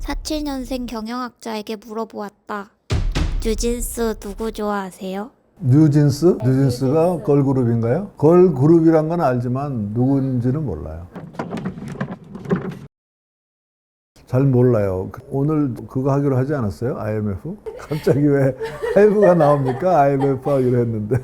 47년생 경영학자에게 물어보았다. 뉴진스 누구 좋아하세요? 뉴진스? 뉴진스가 걸그룹인가요? 걸그룹이란 건 알지만 누군지는 몰라요. 잘 몰라요. 오늘 그거 하기로 하지 않았어요? IMF? 갑자기 왜 하이브가 나옵니까? IMF 하기로 했는데.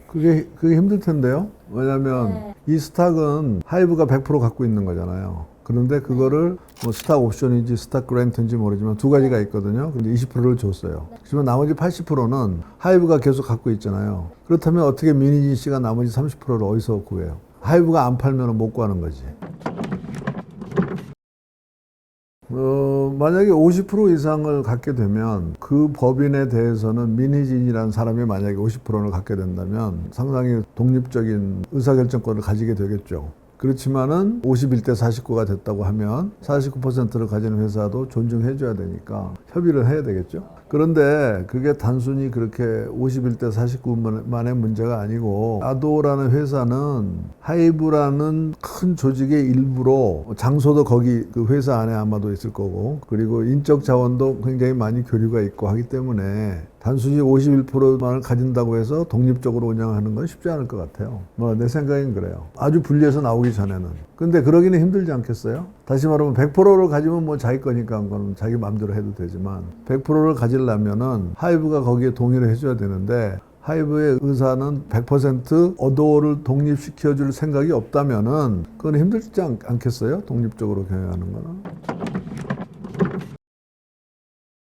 그게 힘들 텐데요. 왜냐면 이 스탁은 하이브가 100% 갖고 있는 거잖아요. 그런데 그거를 뭐 스탁 옵션인지 스탁 그랜트인지 모르지만 두 가지가 있거든요. 근데 20%를 줬어요. 하지만 나머지 80%는 하이브가 계속 갖고 있잖아요. 그렇다면 어떻게 민희진 씨가 나머지 30%를 어디서 구해요? 하이브가 안 팔면 못 구하는 거지. 만약에 50% 이상을 갖게 되면 그 법인에 대해서는 민희진이라는 사람이 만약에 50%를 갖게 된다면 상당히 독립적인 의사결정권을 가지게 되겠죠. 그렇지만은 51대 49가 됐다고 하면 49%를 가지는 회사도 존중해줘야 되니까 협의를 해야 되겠죠. 그런데 그게 단순히 그렇게 51대 49만의 문제가 아니고 아도라는 회사는 하이브라는 큰 조직의 일부로 장소도 거기 그 회사 안에 아마도 있을 거고 그리고 인적 자원도 굉장히 많이 교류가 있고 하기 때문에 단순히 51%만을 가진다고 해서 독립적으로 운영하는 건 쉽지 않을 것 같아요. 뭐 내 생각엔 그래요. 아주 분리해서 나오기 전에는. 근데 그러기는 힘들지 않겠어요? 다시 말하면 100%를 가지면 뭐 자기 거니까 그건 자기 마음대로 해도 되지만 100%를 가지려면은 하이브가 거기에 동의를 해줘야 되는데 하이브의 의사는 100% 어도어를 독립시켜줄 생각이 없다면은 그건 힘들지 않겠어요? 독립적으로 경영하는 거는.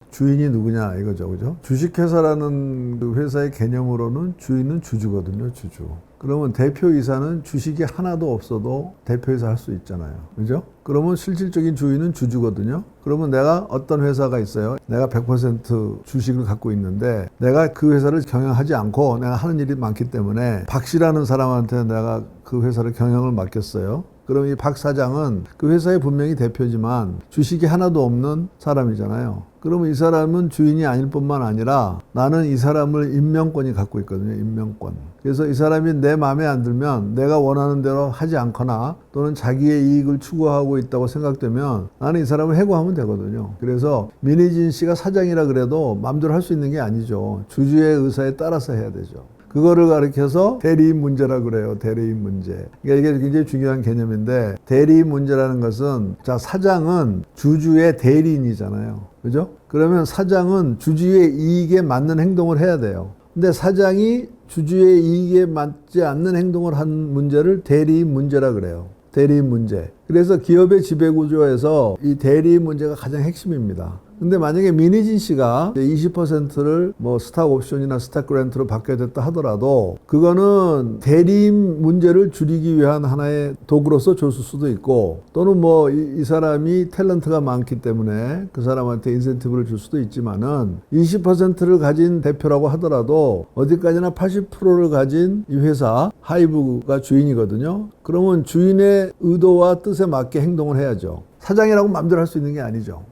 주인이 누구냐 이거죠, 그죠? 주식회사라는 그 회사의 개념으로는 주인은 주주거든요, 주주. 그러면 대표이사는 주식이 하나도 없어도 대표이사 할 수 있잖아요, 그죠? 그러면 실질적인 주인은 주주거든요. 그러면 내가 어떤 회사가 있어요. 내가 100% 주식을 갖고 있는데 내가 그 회사를 경영하지 않고 내가 하는 일이 많기 때문에 박 씨라는 사람한테 내가 그 회사를 경영을 맡겼어요. 그럼 이 박 사장은 그 회사의 분명히 대표지만 주식이 하나도 없는 사람이잖아요. 그러면 이 사람은 주인이 아닐 뿐만 아니라 나는 이 사람을 임명권이 갖고 있거든요. 임명권. 그래서 이 사람이 내 마음에 안 들면 내가 원하는 대로 하지 않거나 또는 자기의 이익을 추구하고 있다고 생각되면 나는 이 사람을 해고하면 되거든요. 그래서 민희진 씨가 사장이라 그래도 마음대로 할 수 있는 게 아니죠. 주주의 의사에 따라서 해야 되죠. 그거를 가리켜서 대리인 문제라 그래요. 대리인 문제. 그러니까 이게 굉장히 중요한 개념인데 대리인 문제라는 것은 자 사장은 주주의 대리인이잖아요. 그죠? 그러면 사장은 주주의 이익에 맞는 행동을 해야 돼요. 근데 사장이 주주의 이익에 맞지 않는 행동을 한 문제를 대리인 문제라 그래요. 대리인 문제. 그래서 기업의 지배구조에서 이 대리인 문제가 가장 핵심입니다. 근데 만약에 민희진 씨가 20%를 뭐 스탁 옵션이나 스탁 그랜트로 받게 됐다 하더라도 그거는 대리인 문제를 줄이기 위한 하나의 도구로서 줬을 수도 있고 또는 뭐 이 사람이 탤런트가 많기 때문에 그 사람한테 인센티브를 줄 수도 있지만은 20%를 가진 대표라고 하더라도 어디까지나 80%를 가진 이 회사 하이브가 주인이거든요. 그러면 주인의 의도와 뜻에 맞게 행동을 해야죠. 사장이라고 마음대로 할 수 있는 게 아니죠.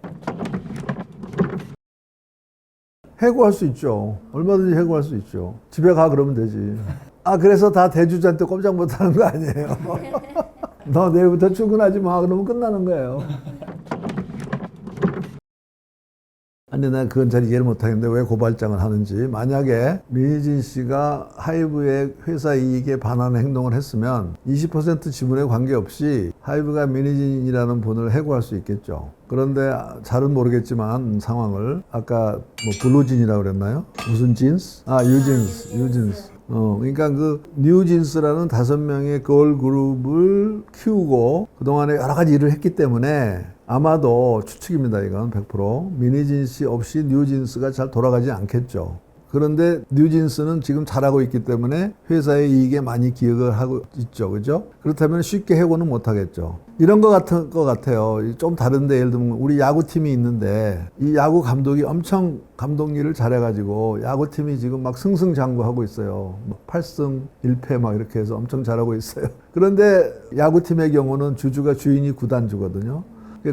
해고할 수 있죠. 얼마든지 해고할 수 있죠. 집에 가 그러면 되지. 아 그래서 다 대주주한테 꼼짝 못하는 거 아니에요. 너 내일부터 출근하지 마 그러면 끝나는 거예요. 아니 난 그건 잘 이해를 못하겠는데 왜 고발장을 하는지. 만약에 민희진 씨가 하이브의 회사 이익에 반하는 행동을 했으면 20% 지분에 관계없이 하이브가 민희진이라는 분을 해고할 수 있겠죠. 그런데 잘은 모르겠지만 상황을 아까 뭐 블루진이라고 그랬나요? 무슨 진스? 아 유진스. 그러니까 그 뉴진스라는 5명의 걸그룹을 키우고 그동안에 여러 가지 일을 했기 때문에 아마도 추측입니다. 이건 100%. 민희진 씨 없이 뉴진스가 잘 돌아가지 않겠죠. 그런데 뉴진스는 지금 잘하고 있기 때문에 회사의 이익에 많이 기여를 하고 있죠. 그죠? 그렇다면 쉽게 해고는 못 하겠죠. 이런 것 같아요. 좀 다른데 예를 들면 우리 야구팀이 있는데 이 야구 감독이 엄청 감독 일을 잘해가지고 야구팀이 지금 막 승승장구하고 있어요. 8승 1패 막 이렇게 해서 엄청 잘하고 있어요. 그런데 야구팀의 경우는 주주가 주인이 구단주거든요.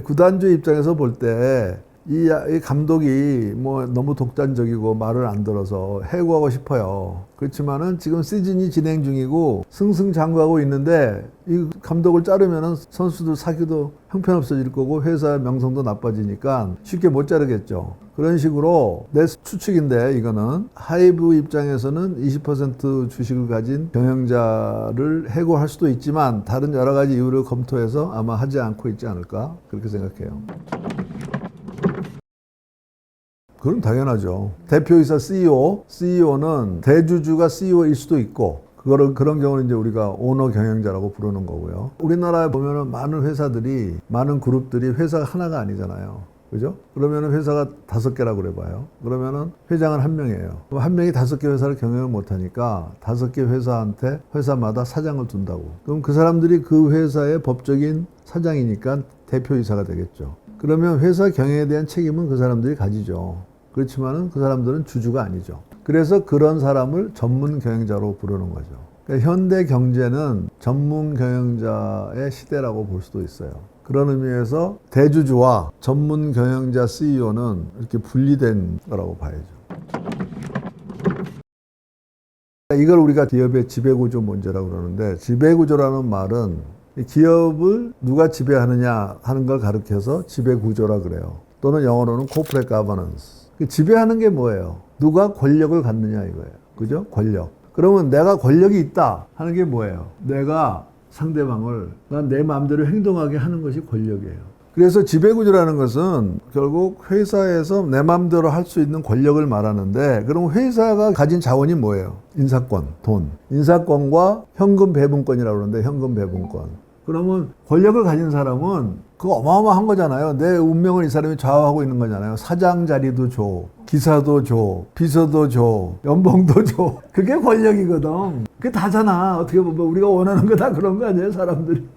구단주 입장에서 볼 때 이 감독이 뭐 너무 독단적이고 말을 안 들어서 해고하고 싶어요. 그렇지만은 지금 시즌이 진행 중이고 승승장구하고 있는데 이 감독을 자르면은 선수들 사기도 형편없어질 거고 회사 명성도 나빠지니까 쉽게 못 자르겠죠. 그런 식으로 내 추측인데 이거는 하이브 입장에서는 20% 주식을 가진 경영자를 해고할 수도 있지만 다른 여러 가지 이유를 검토해서 아마 하지 않고 있지 않을까 그렇게 생각해요. 그건 당연하죠. 대표이사 CEO는 대주주가 CEO일 수도 있고 그런 경우는 이제 우리가 오너 경영자라고 부르는 거고요. 우리나라에 보면은 많은 회사들이 많은 그룹들이 회사가 하나가 아니잖아요. 그죠? 그러면은 회사가 5개라고 그래 봐요. 그러면은 회장은 1명이에요. 그럼 1명이 5개 회사를 경영을 못 하니까 5개 회사한테 회사마다 사장을 둔다고. 그럼 그 사람들이 그 회사의 법적인 사장이니까 대표이사가 되겠죠. 그러면 회사 경영에 대한 책임은 그 사람들이 가지죠. 그렇지만은 그 사람들은 주주가 아니죠. 그래서 그런 사람을 전문 경영자로 부르는 거죠. 그러니까 현대 경제는 전문 경영자의 시대라고 볼 수도 있어요. 그런 의미에서 대주주와 전문 경영자 CEO는 이렇게 분리된 거라고 봐야죠. 이걸 우리가 기업의 지배구조 문제라고 그러는데 지배구조라는 말은 기업을 누가 지배하느냐 하는 걸 가리켜서 지배구조라 그래요. 또는 영어로는 corporate governance. 지배하는 게 뭐예요? 누가 권력을 갖느냐 이거예요. 그죠? 권력. 그러면 내가 권력이 있다 하는 게 뭐예요? 내가 상대방을 난 내 마음대로 행동하게 하는 것이 권력이에요. 그래서 지배구조라는 것은 결국 회사에서 내 마음대로 할 수 있는 권력을 말하는데 그럼 회사가 가진 자원이 뭐예요? 인사권, 돈. 인사권과 현금 배분권이라고 그러는데 현금 배분권. 그러면 권력을 가진 사람은 그거 어마어마한 거잖아요. 내 운명을 이 사람이 좌우하고 있는 거잖아요. 사장 자리도 줘, 기사도 줘, 비서도 줘, 연봉도 줘. 그게 권력이거든. 그게 다잖아. 어떻게 보면 우리가 원하는 거 다 그런 거 아니에요, 사람들이.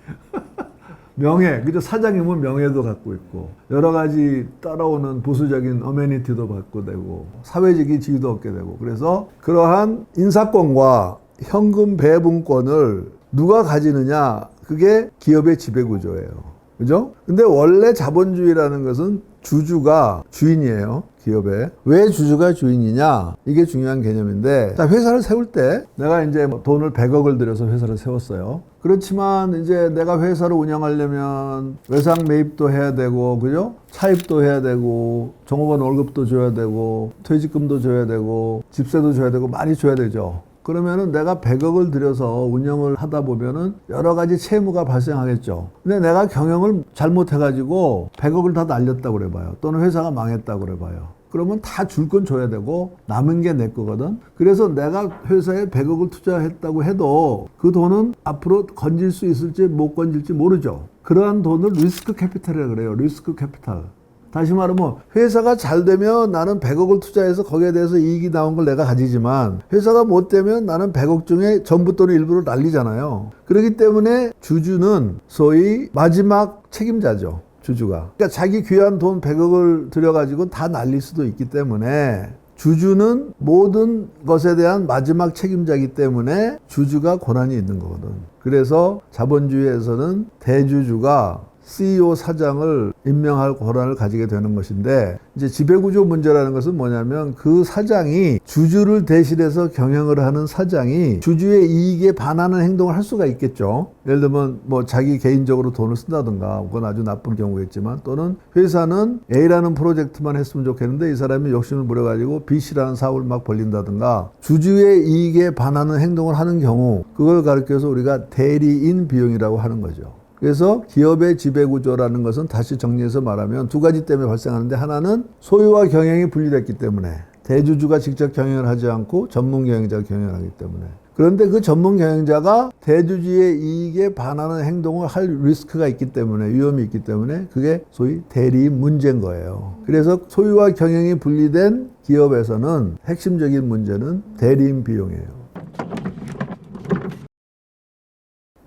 명예, 그죠? 사장이면 명예도 갖고 있고 여러 가지 따라오는 부수적인 어메니티도 받고 되고 사회적인 지위도 얻게 되고 그래서 그러한 인사권과 현금 배분권을 누가 가지느냐 그게 기업의 지배구조예요. 그죠? 근데 원래 자본주의라는 것은 주주가 주인이에요. 기업에. 왜 주주가 주인이냐? 이게 중요한 개념인데, 자, 회사를 세울 때 내가 이제 돈을 100억을 들여서 회사를 세웠어요. 그렇지만 이제 내가 회사를 운영하려면 외상 매입도 해야 되고, 그죠? 차입도 해야 되고, 종업원 월급도 줘야 되고, 퇴직금도 줘야 되고, 집세도 줘야 되고, 많이 줘야 되죠. 그러면은 내가 100억을 들여서 운영을 하다 보면은 여러 가지 채무가 발생하겠죠. 근데 내가 경영을 잘못해가지고 100억을 다 날렸다고 그래봐요. 또는 회사가 망했다고 그래봐요. 그러면 다 줄 건 줘야 되고 남은 게 내 거거든. 그래서 내가 회사에 100억을 투자했다고 해도 그 돈은 앞으로 건질 수 있을지 못 건질지 모르죠. 그러한 돈을 리스크 캐피탈이라고 그래요. 리스크 캐피탈. 다시 말하면 회사가 잘 되면 나는 100억을 투자해서 거기에 대해서 이익이 나온 걸 내가 가지지만 회사가 못 되면 나는 100억 중에 전부 또는 일부를 날리잖아요. 그렇기 때문에 주주는 소위 마지막 책임자죠. 주주가. 그러니까 자기 귀한 돈 100억을 들여가지고 다 날릴 수도 있기 때문에 주주는 모든 것에 대한 마지막 책임자이기 때문에 주주가 권한이 있는 거거든. 그래서 자본주의에서는 대주주가 CEO 사장을 임명할 권한을 가지게 되는 것인데 이제 지배구조 문제라는 것은 뭐냐면 그 사장이 주주를 대신해서 경영을 하는 사장이 주주의 이익에 반하는 행동을 할 수가 있겠죠. 예를 들면 뭐 자기 개인적으로 돈을 쓴다든가 그건 아주 나쁜 경우겠지만 또는 회사는 A라는 프로젝트만 했으면 좋겠는데 이 사람이 욕심을 부려가지고 B씨라는 사업을 막 벌린다든가 주주의 이익에 반하는 행동을 하는 경우 그걸 가리켜서 우리가 대리인 비용이라고 하는 거죠. 그래서 기업의 지배구조라는 것은 다시 정리해서 말하면 두 가지 때문에 발생하는데 하나는 소유와 경영이 분리됐기 때문에 대주주가 직접 경영을 하지 않고 전문 경영자가 경영을 하기 때문에 그런데 그 전문 경영자가 대주주의 이익에 반하는 행동을 할 리스크가 있기 때문에 위험이 있기 때문에 그게 소위 대리인 문제인 거예요. 그래서 소유와 경영이 분리된 기업에서는 핵심적인 문제는 대리인 비용이에요.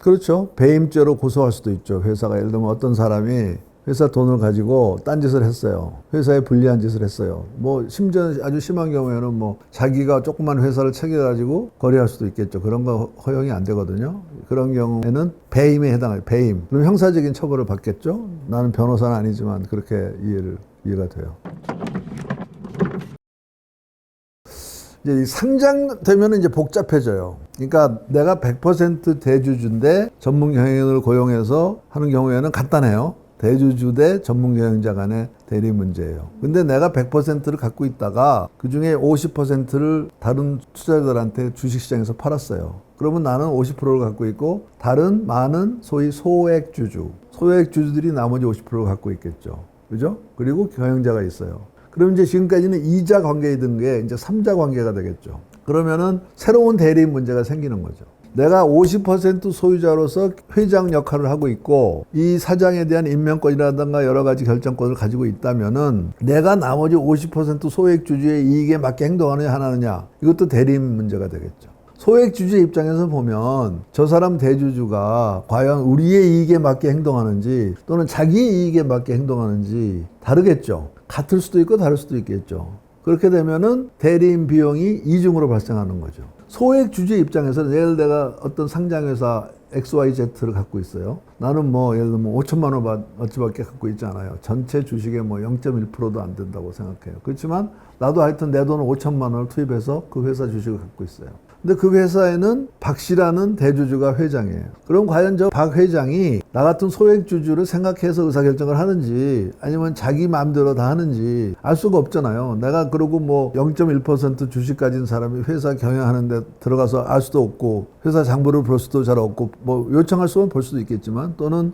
그렇죠. 배임죄로 고소할 수도 있죠. 회사가 예를 들면 어떤 사람이 회사 돈을 가지고 딴짓을 했어요. 회사에 불리한 짓을 했어요. 뭐 심지어 아주 심한 경우에는 뭐 자기가 조그만 회사를 차려가지고 거래할 수도 있겠죠. 그런 거 허용이 안 되거든요. 그런 경우에는 배임에 해당해요. 배임. 그럼 형사적인 처벌을 받겠죠. 나는 변호사는 아니지만 그렇게 이해를 이해가 돼요. 이제 이 상장되면 이제 복잡해져요. 그러니까 내가 100% 대주주인데 전문 경영인을 고용해서 하는 경우에는 간단해요. 대주주 대 전문 경영자 간의 대리 문제예요. 근데 내가 100%를 갖고 있다가 그 중에 50%를 다른 투자자들한테 주식시장에서 팔았어요. 그러면 나는 50%를 갖고 있고 다른 많은 소위 소액주주들이 나머지 50%를 갖고 있겠죠. 그죠? 그리고 경영자가 있어요. 그럼 이제 지금까지는 2자 관계이던 게 이제 3자 관계가 되겠죠. 그러면은 새로운 대리 문제가 생기는 거죠. 내가 50% 소유자로서 회장 역할을 하고 있고 이 사장에 대한 임명권이라든가 여러 가지 결정권을 가지고 있다면은 내가 나머지 50% 소액주주의 이익에 맞게 행동하느냐 하느냐 이것도 대리 문제가 되겠죠. 소액주주의 입장에서 보면 저 사람 대주주가 과연 우리의 이익에 맞게 행동하는지 또는 자기 이익에 맞게 행동하는지 다르겠죠. 같을 수도 있고 다를 수도 있겠죠. 그렇게 되면은 대리인 비용이 이중으로 발생하는 거죠. 소액 주주의 입장에서는 예를 내가 어떤 상장회사 XYZ를 갖고 있어요. 나는 뭐 예를 들면 5천만 원 어치밖에 갖고 있지 않아요. 전체 주식의 뭐 0.1%도 안 된다고 생각해요. 그렇지만 나도 하여튼 내 돈을 5천만 원을 투입해서 그 회사 주식을 갖고 있어요. 근데 그 회사에는 박 씨라는 대주주가 회장이에요. 그럼 과연 저 박 회장이 나 같은 소액주주를 생각해서 의사결정을 하는지 아니면 자기 마음대로 다 하는지 알 수가 없잖아요. 내가 그러고 뭐 0.1% 주식 가진 사람이 회사 경영하는데 들어가서 알 수도 없고 회사 장부를 볼 수도 잘 없고 뭐 요청할 수는 볼 수도 있겠지만 또는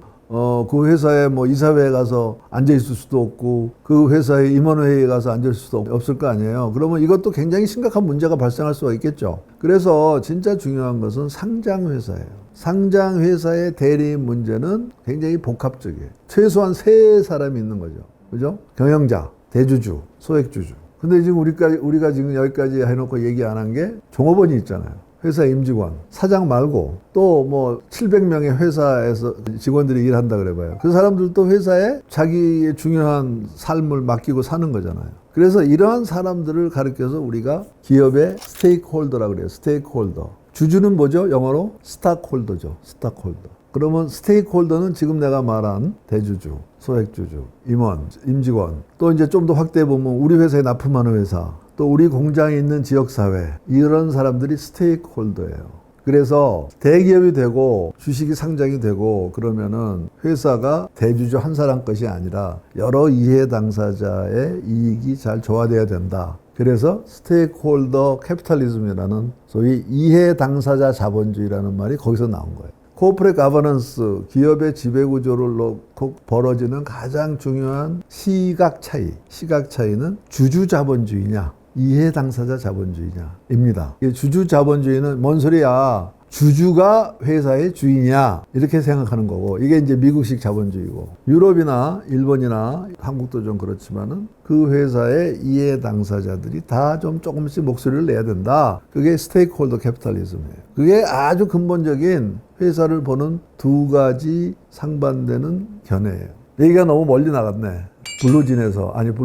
그 회사에 뭐 이사회에 가서 앉아 있을 수도 없고 그 회사의 임원회의에 가서 앉을 수도 없을 거 아니에요. 그러면 이것도 굉장히 심각한 문제가 발생할 수가 있겠죠. 그래서 진짜 중요한 것은 상장회사예요. 상장회사의 대리 문제는 굉장히 복합적이에요. 최소한 세 사람이 있는 거죠. 그죠? 경영자, 대주주, 소액주주. 근데 지금 우리가 지금 여기까지 해놓고 얘기 안 한 게 종업원이 있잖아요. 회사 임직원, 사장 말고 또 뭐 700명의 회사에서 직원들이 일한다 그래봐요. 그 사람들도 회사에 자기의 중요한 삶을 맡기고 사는 거잖아요. 그래서 이러한 사람들을 가르쳐서 우리가 기업의 스테이크홀더라고 그래요. 스테이크홀더. 주주는 뭐죠? 영어로 스탁홀더죠. 스탁홀더. 그러면 스테이크홀더는 지금 내가 말한 대주주, 소액주주, 임원, 임직원, 또 이제 좀 더 확대해 보면 우리 회사에 납품하는 회사, 또 우리 공장에 있는 지역사회, 이런 사람들이 스테이크홀더예요. 그래서 대기업이 되고 주식이 상장이 되고 그러면은 회사가 대주주 한 사람 것이 아니라 여러 이해 당사자의 이익이 잘 조화돼야 된다. 그래서 스테이크홀더 캐피탈리즘이라는 소위 이해 당사자 자본주의라는 말이 거기서 나온 거예요. 코퍼레이트 가버넌스, 기업의 지배구조를 놓고 벌어지는 가장 중요한 시각 차이는 주주 자본주의냐 이해 당사자 자본주의냐입니다. 주주 자본주의는 뭔 소리야? 주주가 회사의 주인이야 이렇게 생각하는 거고 이게 이제 미국식 자본주의고 유럽이나 일본이나 한국도 좀 그렇지만은 그 회사의 이해 당사자들이 다 좀 조금씩 목소리를 내야 된다. 그게 스테이크홀더 캐피탈리즘이에요. 그게 아주 근본적인 회사를 보는 두 가지 상반되는 견해예요. 얘기가 너무 멀리 나갔네. 블루진이 아니고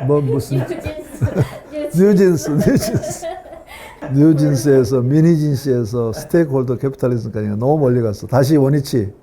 뭐 무슨 뉴진스에서 미니진스에서 스테이크홀더 캐피탈리즘까지 너무 멀리 갔어. 다시 원위치.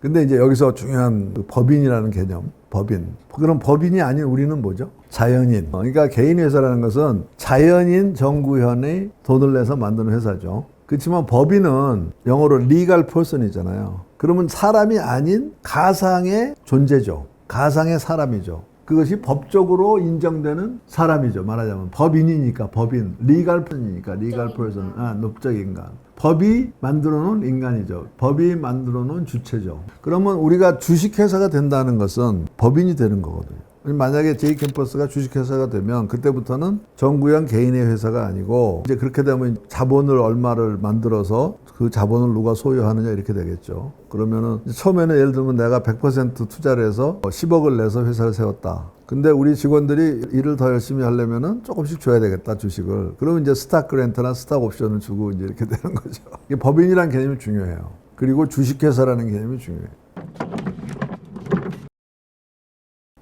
근데 이제 여기서 중요한 그 법인이라는 개념, 법인. 그럼 법인이 아닌 우리는 뭐죠? 자연인. 그러니까 개인 회사라는 것은 자연인 정구현의 돈을 내서 만드는 회사죠. 그렇지만 법인은 영어로 legal person이잖아요. 그러면 사람이 아닌 가상의 존재죠. 가상의 사람이죠. 그것이 법적으로 인정되는 사람이죠. 말하자면 법인이니까 법인, legal person이니까 legal person, 법적 인간. 법이 만들어 놓은 인간이죠. 법이 만들어 놓은 주체죠. 그러면 우리가 주식회사가 된다는 것은 법인이 되는 거거든요. 만약에 J캠퍼스가 주식회사가 되면 그때부터는 정구현 개인의 회사가 아니고 이제 그렇게 되면 자본을 얼마를 만들어서 그 자본을 누가 소유하느냐 이렇게 되겠죠. 그러면은 처음에는 예를 들면 내가 100% 투자를 해서 10억을 내서 회사를 세웠다. 근데 우리 직원들이 일을 더 열심히 하려면은 조금씩 줘야 되겠다, 주식을. 그러면 이제 스탁 그랜트나 스탁 옵션을 주고 이제 이렇게 되는 거죠. 이게 법인이라는 개념이 중요해요. 그리고 주식회사라는 개념이 중요해요.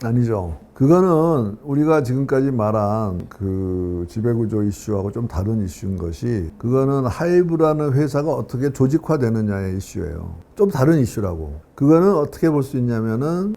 아니죠. 그거는 우리가 지금까지 말한 그 지배구조 이슈하고 좀 다른 이슈인 것이, 그거는 하이브라는 회사가 어떻게 조직화되느냐의 이슈예요. 좀 다른 이슈라고. 그거는 어떻게 볼 수 있냐면은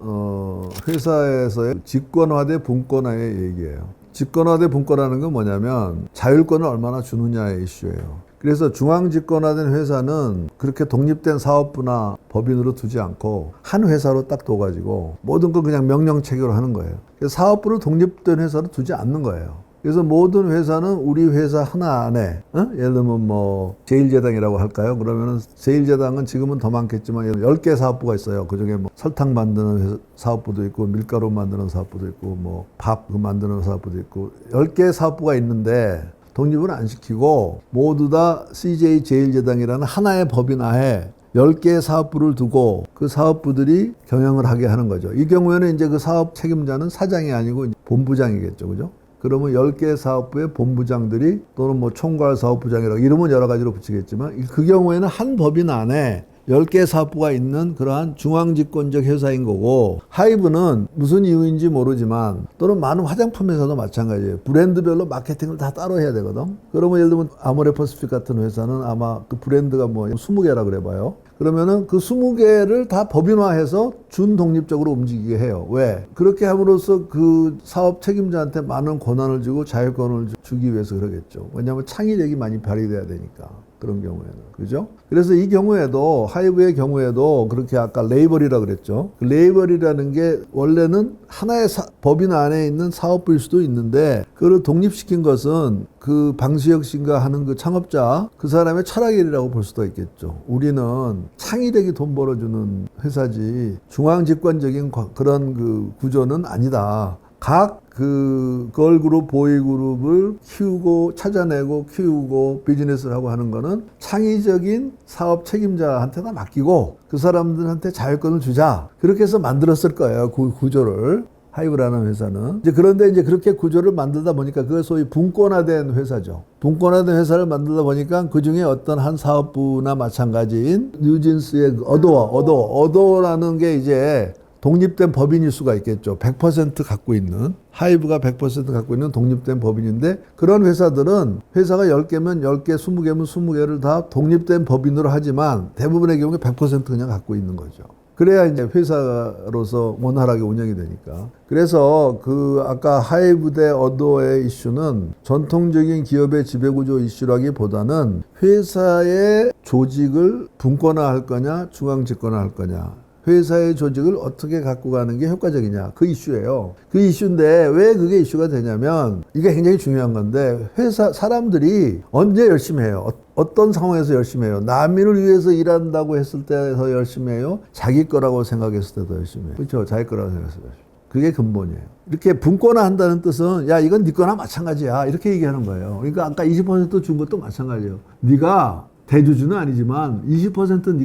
회사에서의 직권화 대 분권화의 얘기예요. 직권화 대 분권화라는 건 뭐냐면 자율권을 얼마나 주느냐의 이슈예요. 그래서 중앙집권화된 회사는 그렇게 독립된 사업부나 법인으로 두지 않고 한 회사로 딱 둬가지고 모든 걸 그냥 명령체계로 하는 거예요. 그래서 사업부를 독립된 회사로 두지 않는 거예요. 그래서 모든 회사는 우리 회사 하나 안에, 예를 들면 뭐 제1제당이라고 할까요? 그러면은 제1제당은 지금은 더 많겠지만 10개 사업부가 있어요. 그중에 뭐 설탕 만드는 사업부도 있고 밀가루 만드는 사업부도 있고 뭐 밥 만드는 사업부도 있고 10개 사업부가 있는데 독립을 안 시키고 모두 다 CJ 제1제당이라는 하나의 법인 하에 10개의 사업부를 두고 그 사업부들이 경영을 하게 하는 거죠. 이 경우에는 이제 그 사업 책임자는 사장이 아니고 본부장이겠죠. 그죠? 그러면 10개의 사업부의 본부장들이 또는 뭐 총괄 사업부장이라고 이름은 여러 가지로 붙이겠지만 그 경우에는 한 법인 안에 10개의 사업부가 있는 그러한 중앙집권적 회사인 거고, 하이브는 무슨 이유인지 모르지만 또는 많은 화장품 회사도 마찬가지예요. 브랜드별로 마케팅을 다 따로 해야 되거든. 그러면 예를 들면 아모레퍼시픽 같은 회사는 아마 그 브랜드가 뭐 20개라 그래봐요. 그러면은 그 20개를 다 법인화해서 준독립적으로 움직이게 해요. 왜? 그렇게 함으로써 그 사업 책임자한테 많은 권한을 주고 자율권을 주기 위해서 그러겠죠. 왜냐하면 창의력이 많이 발휘돼야 되니까. 그런 경우에는. 그죠? 그래서 이 경우에도, 하이브의 경우에도 그렇게 아까 레이벌이라 그랬죠. 그 레이벌이라는 게 원래는 하나의 법인 안에 있는 사업부일 수도 있는데, 그걸 독립시킨 것은 그 방시혁 씨가 하는 그 창업자, 그 사람의 철학이라고 볼 수도 있겠죠. 우리는 창의력이 돈 벌어주는 회사지, 중앙집권적인 그런 그 구조는 아니다. 각 그 걸그룹, 보이그룹을 키우고 찾아내고 키우고 비즈니스를 하고 하는 거는 창의적인 사업 책임자한테다 맡기고 그 사람들한테 자율권을 주자. 그렇게 해서 만들었을 거예요. 그 구조를. 하이브라는 회사는. 이제 그런데 이제 그렇게 구조를 만들다 보니까 그게 소위 분권화된 회사죠. 분권화된 회사를 만들다 보니까 그 중에 어떤 한 사업부나 마찬가지인 뉴진스의 어도어라는 게 이제 독립된 법인일 수가 있겠죠. 100% 갖고 있는, 하이브가 100% 갖고 있는 독립된 법인인데, 그런 회사들은 회사가 10개면 10개, 20개면 20개를 다 독립된 법인으로 하지만 대부분의 경우에 100% 그냥 갖고 있는 거죠. 그래야 이제 회사로서 원활하게 운영이 되니까. 그래서 그 아까 하이브 대 어도어의 이슈는 전통적인 기업의 지배구조 이슈라기보다는 회사의 조직을 분권화할 거냐, 중앙집권화할 거냐. 회사의 조직을 어떻게 갖고 가는 게 효과적이냐. 그 이슈예요. 그 이슈인데 왜 그게 이슈가 되냐면 이게 굉장히 중요한 건데, 사람들이 언제 열심히 해요? 어떤 상황에서 열심히 해요? 난민을 위해서 일한다고 했을 때 더 열심히 해요? 자기 거라고 생각했을 때 더 열심히 해요. 그렇죠? 자기 거라고 생각했을 때. 그게 근본이에요. 이렇게 분권화한다는 뜻은 야 이건 네 거나 마찬가지야. 이렇게 얘기하는 거예요. 그러니까 아까 20% 준 것도 마찬가지예요. 네가 대주주는 아니지만 20%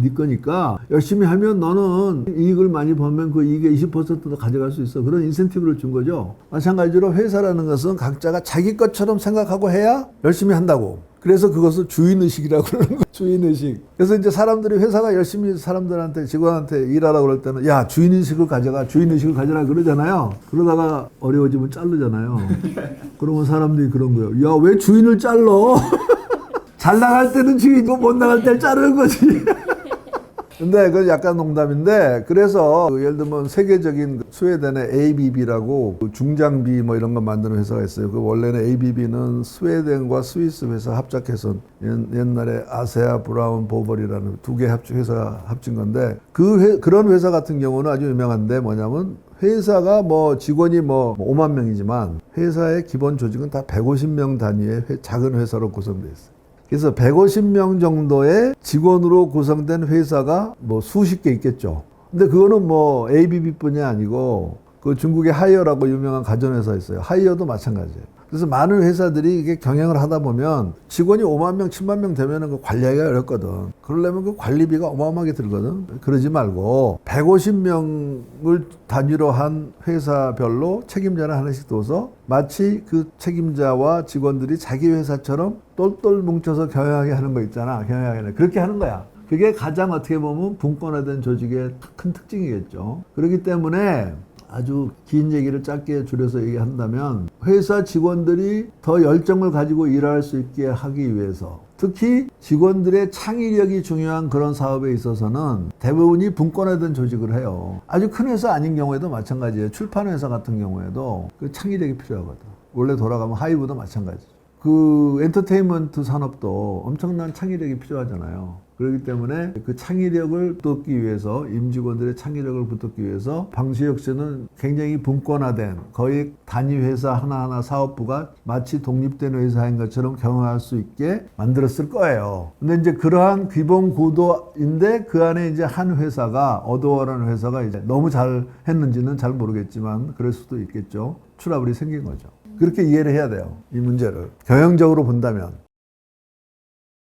네 거니까 열심히 하면 너는 이익을 많이 벌면 그 이익의 20%도 가져갈 수 있어. 그런 인센티브를 준 거죠. 마찬가지로 회사라는 것은 각자가 자기 것처럼 생각하고 해야 열심히 한다고. 그래서 그것을 주인의식이라고 그러는 거예요. 주인의식. 그래서 이제 사람들이 회사가 열심히 사람들한테, 직원한테 일하라고 그럴 때는 야, 주인의식을 가져라 그러잖아요. 그러다가 어려워지면 자르잖아요. 그러면 사람들이 그런 거예요. 야, 왜 주인을 잘러? 잘 나갈 때는 주인이고 못 나갈 때는 자르는 거지. 근데 그건 약간 농담인데, 그래서 예를 들면 세계적인 스웨덴의 ABB라고 중장비 뭐 이런 거 만드는 회사가 있어요. 그 원래는 ABB는 스웨덴과 스위스 회사 합작해서 옛날에 아세아 브라운 보벌이라는 두 개 회사가 합친 건데, 그런 회사 같은 경우는 아주 유명한데 뭐냐면 회사가 뭐 직원이 뭐 5만 명이지만 회사의 기본 조직은 다 150명 단위의 작은 회사로 구성되어 있어요. 그래서 150명 정도의 직원으로 구성된 회사가 뭐 수십 개 있겠죠. 근데 그거는 뭐 ABB뿐이 아니고 그 중국의 하이어라고 유명한 가전회사 있어요. 하이어도 마찬가지예요. 그래서 많은 회사들이 이게 경영을 하다 보면 직원이 5만 명, 7만 명 되면은 그 관리하기가 어렵거든. 그러려면 그 관리비가 어마어마하게 들거든. 그러지 말고 150명을 단위로 한 회사별로 책임자를 하나씩 둬서 마치 그 책임자와 직원들이 자기 회사처럼 똘똘 뭉쳐서 경영하게 하는 거 있잖아. 경영하게 그렇게 하는 거야. 그게 가장 어떻게 보면 분권화된 조직의 큰 특징이겠죠. 그렇기 때문에 아주 긴 얘기를 짧게 줄여서 얘기한다면 회사 직원들이 더 열정을 가지고 일할 수 있게 하기 위해서 특히 직원들의 창의력이 중요한 그런 사업에 있어서는 대부분이 분권화된 조직을 해요. 아주 큰 회사 아닌 경우에도 마찬가지예요. 출판회사 같은 경우에도 그 창의력이 필요하거든. 원래 돌아가면 하이브도 마찬가지죠. 그 엔터테인먼트 산업도 엄청난 창의력이 필요하잖아요. 그렇기 때문에 그 창의력을 붙잡기 위해서 임직원들의 창의력을 붙잡기 위해서 방시혁 씨는 굉장히 분권화된 거의 단위 회사 하나하나 사업부가 마치 독립된 회사인 것처럼 경영할 수 있게 만들었을 거예요. 근데 이제 그러한 기본 구도인데 그 안에 이제 한 회사가 어도어라는 회사가 이제 너무 잘 했는지는 잘 모르겠지만 그럴 수도 있겠죠. 트러블이 생긴 거죠. 그렇게 이해를 해야 돼요. 이 문제를. 경영적으로 본다면.